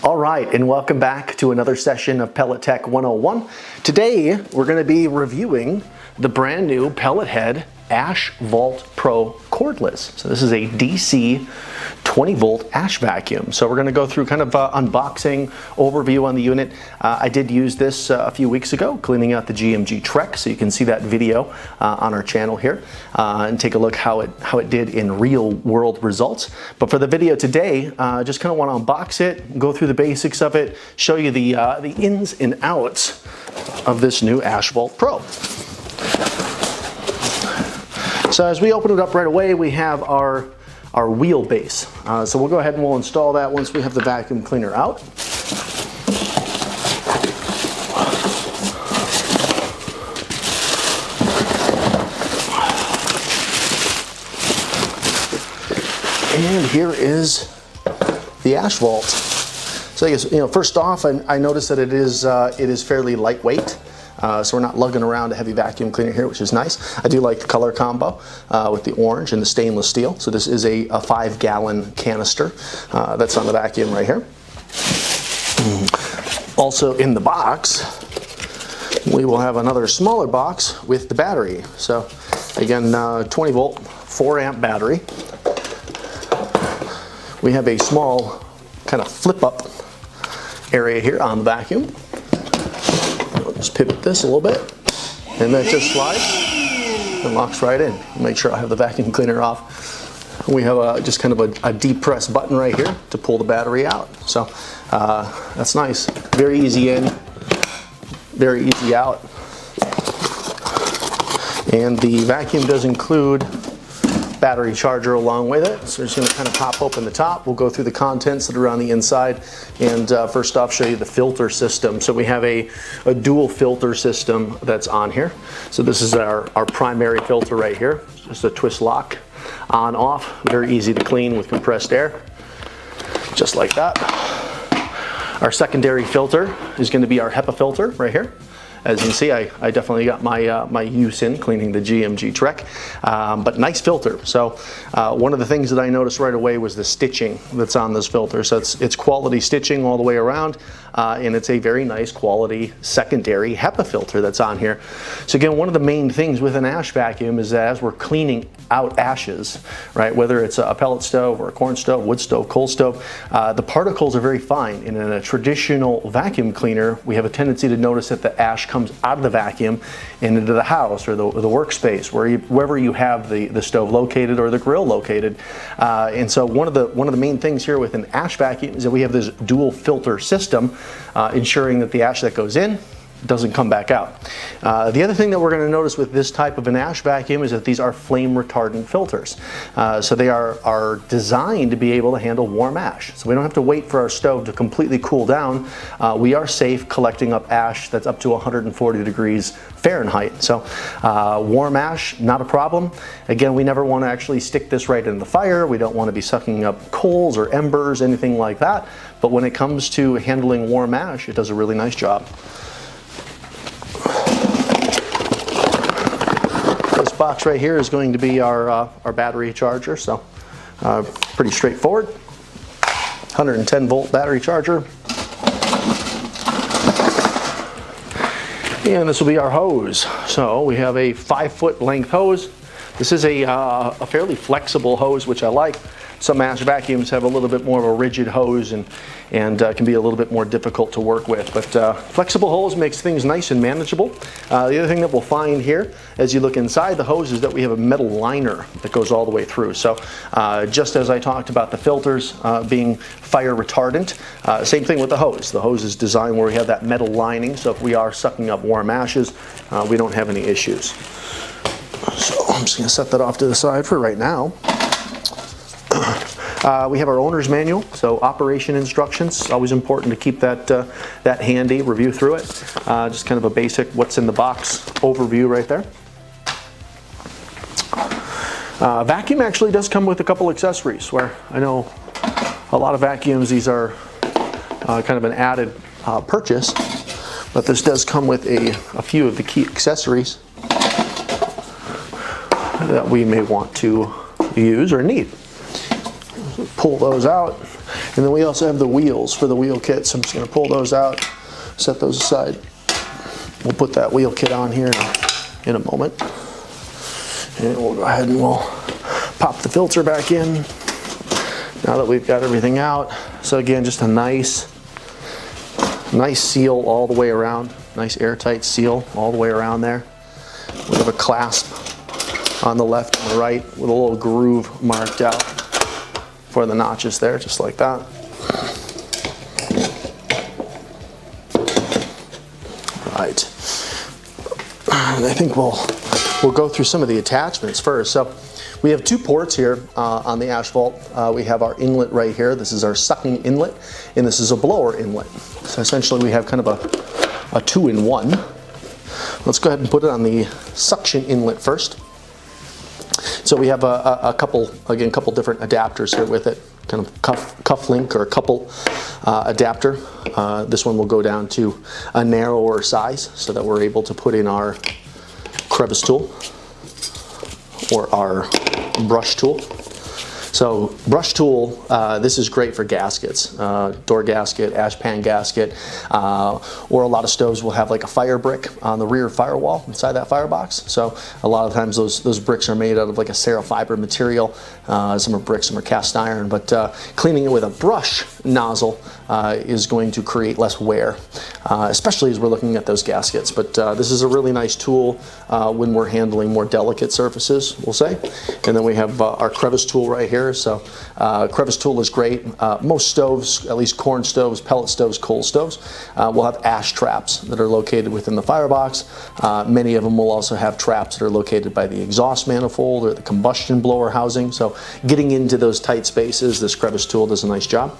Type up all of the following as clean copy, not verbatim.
All right, and welcome back to another session of Pellet Tech 101. Today, we're going to be reviewing the brand new Pellethead Ash Vault Pro Cordless. So this is a DC 20 volt ash vacuum. So we're going to go through kind of unboxing, overview on the unit. I did use this a few weeks ago, cleaning out the GMG Trek, so you can see that video on our channel here and take a look how it did in real world results. But for the video today, just kind of want to unbox it, go through the basics of it, show you the ins and outs of this new Ash Vault Pro. So as we open it up right away, we have our wheelbase. So we'll go ahead and we'll install that once we have the vacuum cleaner out. And here is the Ash Vault. So I guess, first off, I noticed that it is fairly lightweight. So we're not lugging around a heavy vacuum cleaner here, which is nice. I do like the color combo with the orange and the stainless steel. So this is a 5-gallon canister that's on the vacuum right here. Also in the box, we will have another smaller box with the battery. So again, 20 volt, 4 amp battery. We have a small kind of flip up area here on the vacuum. Just pivot this a little bit, and then it just slides and locks right in. Make sure I have the vacuum cleaner off. We have just kind of a deep press button right here to pull the battery out. So that's nice. Very easy in, very easy out. And the vacuum does include battery charger along with it. So we're just going to kind of pop open the top. We'll go through the contents that are on the inside, and first off show you the filter system. So we have a dual filter system that's on here. So this is our primary filter right here. Just a twist lock, on off, very easy to clean with compressed air, just like that. Our secondary filter is going to be our HEPA filter right here. As you can see, I definitely got my use in cleaning the GMG Trek, but nice filter. So one of the things that I noticed right away was the stitching that's on this filter. So it's quality stitching all the way around, and it's a very nice quality secondary HEPA filter that's on here. So again, one of the main things with an ash vacuum is that as we're cleaning out ashes, right, whether it's a pellet stove or a corn stove, wood stove, coal stove, the particles are very fine. And in a traditional vacuum cleaner, we have a tendency to notice that the ash comes out of the vacuum and into the house or the workspace, wherever you have the stove located or the grill located. And so one of the main things here with an ash vacuum is that we have this dual filter system, ensuring that the ash that goes in doesn't come back out. The other thing that we're going to notice with this type of an ash vacuum is that these are flame retardant filters. So they are designed to be able to handle warm ash. So we don't have to wait for our stove to completely cool down. We are safe collecting up ash that's up to 140 degrees Fahrenheit. So warm ash, not a problem. Again, we never want to actually stick this right in the fire. We don't want to be sucking up coals or embers, anything like that. But when it comes to handling warm ash, it does a really nice job. This box right here is going to be our battery charger, so pretty straightforward. 110 volt battery charger. And this will be our hose. So we have a 5-foot length hose. This is a fairly flexible hose, which I like. Some ash vacuums have a little bit more of a rigid hose and can be a little bit more difficult to work with. But flexible hose makes things nice and manageable. The other thing that we'll find here as you look inside the hose is that we have a metal liner that goes all the way through. So just as I talked about the filters being fire retardant, same thing with the hose. The hose is designed where we have that metal lining, so if we are sucking up warm ashes, we don't have any issues. So I'm just going to set that off to the side for right now. We have our owner's manual, so operation instructions. Always important to keep that handy, review through it. Just kind of a basic what's in the box overview right there. Vacuum actually does come with a couple accessories, where I know a lot of vacuums, these are kind of an added purchase, but this does come with a few of the key accessories that we may want to use or need. Pull those out. And then we also have the wheels for the wheel kit, so I'm just going to pull those out, set those aside. We'll put that wheel kit on here in a moment. And we'll go ahead and we'll pop the filter back in now that we've got everything out. So again, just a nice seal all the way around, nice airtight seal all the way around there. We have a clasp on the left and the right with a little groove marked out for the notches there, just like that. Right. And I think we'll go through some of the attachments first. So we have two ports here on the asphalt. We have our inlet right here. This is our sucking inlet, and this is a blower inlet. So essentially we have kind of a two-in-one. Let's go ahead and put it on the suction inlet first. So we have a couple different adapters here with it, kind of cuff link or couple adapter. This one will go down to a narrower size so that we're able to put in our crevice tool or our brush tool. So brush tool, this is great for gaskets, door gasket, ash pan gasket, or a lot of stoves will have like a fire brick on the rear firewall inside that firebox. So a lot of times those bricks are made out of like a cerofiber material. Some are brick, some are cast iron, but cleaning it with a brush nozzle is going to create less wear, especially as we're looking at those gaskets. But this is a really nice tool when we're handling more delicate surfaces, we'll say. And then we have our crevice tool right here. So crevice tool is great. Most stoves, at least corn stoves, pellet stoves, coal stoves, will have ash traps that are located within the firebox. Many of them will also have traps that are located by the exhaust manifold or the combustion blower housing. So getting into those tight spaces, this crevice tool does a nice job.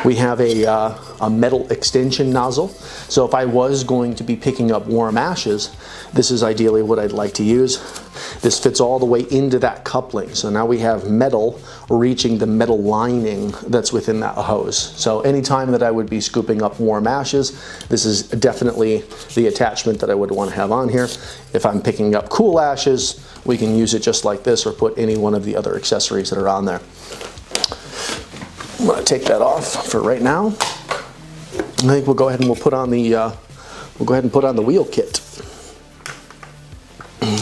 We have a metal extension nozzle. So if I was going to be picking up warm ashes, this is ideally what I'd like to use. This fits all the way into that coupling. So now we have metal reaching the metal lining that's within that hose. So anytime that I would be scooping up warm ashes, this is definitely the attachment that I would want to have on here. If I'm picking up cool ashes, we can use it just like this or put any one of the other accessories that are on there. I'm going to take that off for right now. I think we'll go ahead and we'll put on the wheel kit.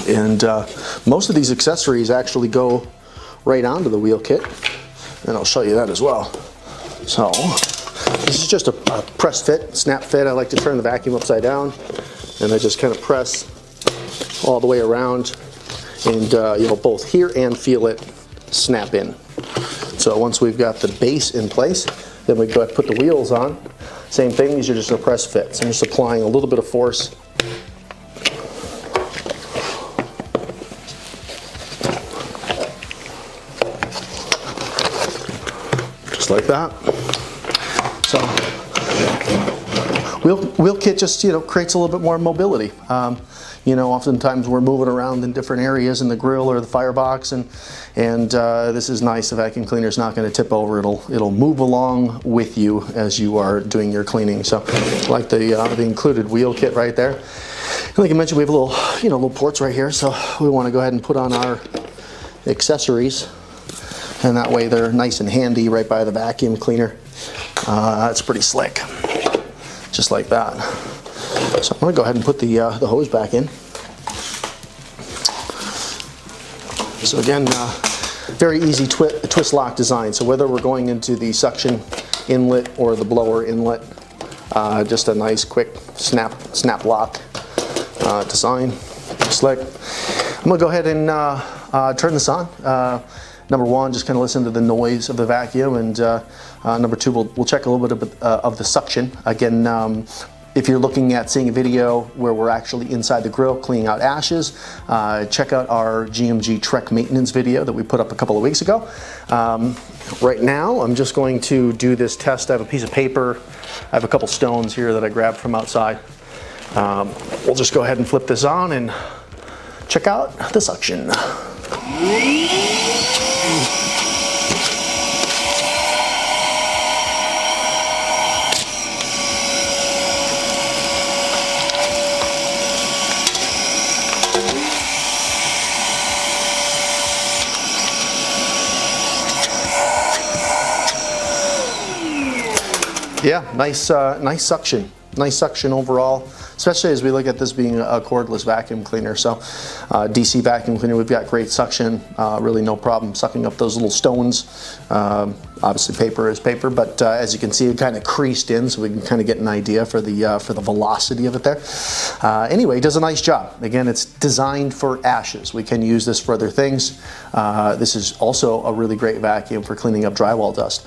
And most of these accessories actually go right onto the wheel kit, and I'll show you that as well. So this is just a press fit, snap fit. I like to turn the vacuum upside down, and I just kind of press all the way around, and you'll both hear and feel it snap in. So once we've got the base in place, then we go ahead and put the wheels on. Same thing, these are just a press fit. So I'm just applying a little bit of force. Just like that. So wheel kit just creates a little bit more mobility. Oftentimes we're moving around in different areas in the grill or the firebox, and this is nice. The vacuum cleaner is not going to tip over. It'll move along with you as you are doing your cleaning. So, like the included wheel kit right there. And like I mentioned, we have little ports right here. So we want to go ahead and put on our accessories, and that way they're nice and handy right by the vacuum cleaner. That's pretty slick, just like that. So I'm going to go ahead and put the hose back in. So again, very easy twist lock design. So whether we're going into the suction inlet or the blower inlet, just a nice quick snap lock design, slick. I'm going to go ahead and turn this on. Number one, just kind of listen to the noise of the vacuum, and number two, we'll check a little bit of the suction. Again, if you're looking at seeing a video where we're actually inside the grill cleaning out ashes, check out our GMG Trek maintenance video that we put up a couple of weeks ago. Right now, I'm just going to do this test. I have a piece of paper. I have a couple stones here that I grabbed from outside. We'll just go ahead and flip this on and check out the suction. Yeah, nice suction. Nice suction overall, especially as we look at this being a cordless vacuum cleaner. So DC vacuum cleaner, we've got great suction, really no problem sucking up those little stones. Obviously paper is paper, but as you can see, it kind of creased in, so we can kind of get an idea for the velocity of it there. Anyway, it does a nice job. Again, it's designed for ashes. We can use this for other things. This is also a really great vacuum for cleaning up drywall dust.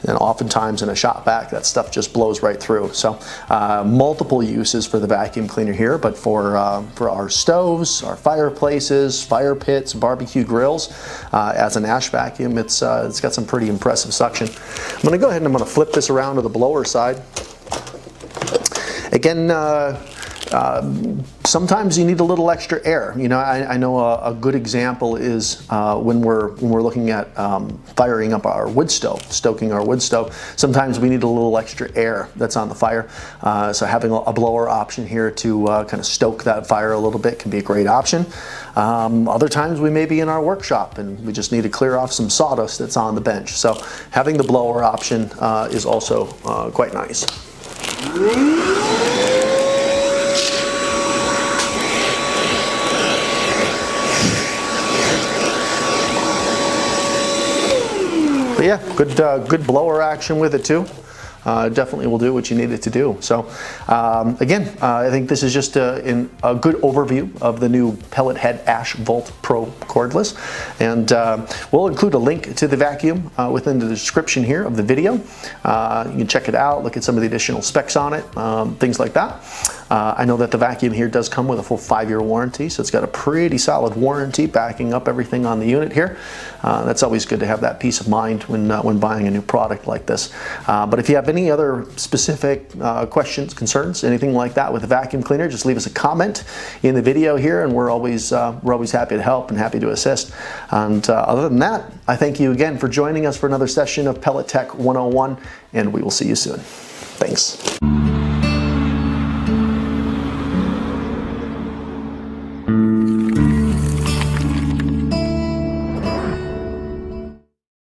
And oftentimes in a shop vac, that stuff just blows right through. So multiple uses for the vacuum cleaner here, but for our stoves, our fireplaces, fire pits, barbecue grills, as an ash vacuum, it's got some pretty impressive suction. I'm going to go ahead and I'm going to flip this around to the blower side. Again, sometimes you need a little extra air. You know, I know a good example is when we're looking at firing up our wood stove, stoking our wood stove. Sometimes we need a little extra air that's on the fire. So having a blower option here to kind of stoke that fire a little bit can be a great option. Other times we may be in our workshop and we just need to clear off some sawdust that's on the bench. So having the blower option is also quite nice. But yeah, good blower action with it too. Definitely will do what you need it to do. So again, I think this is just a good overview of the new Pellethead Ash Volt Pro cordless, and we'll include a link to the vacuum within the description here of the video. You can check it out, look at some of the additional specs on it, things like that. I know that the vacuum here does come with a full 5-year warranty, so it's got a pretty solid warranty backing up everything on the unit here. That's always good to have that peace of mind when buying a new product like this. But if you have any other specific questions, concerns, anything like that with the vacuum cleaner, just leave us a comment in the video here, and we're always happy to help and happy to assist. And other than that, I thank you again for joining us for another session of Pellet Tech 101, and we will see you soon. Thanks.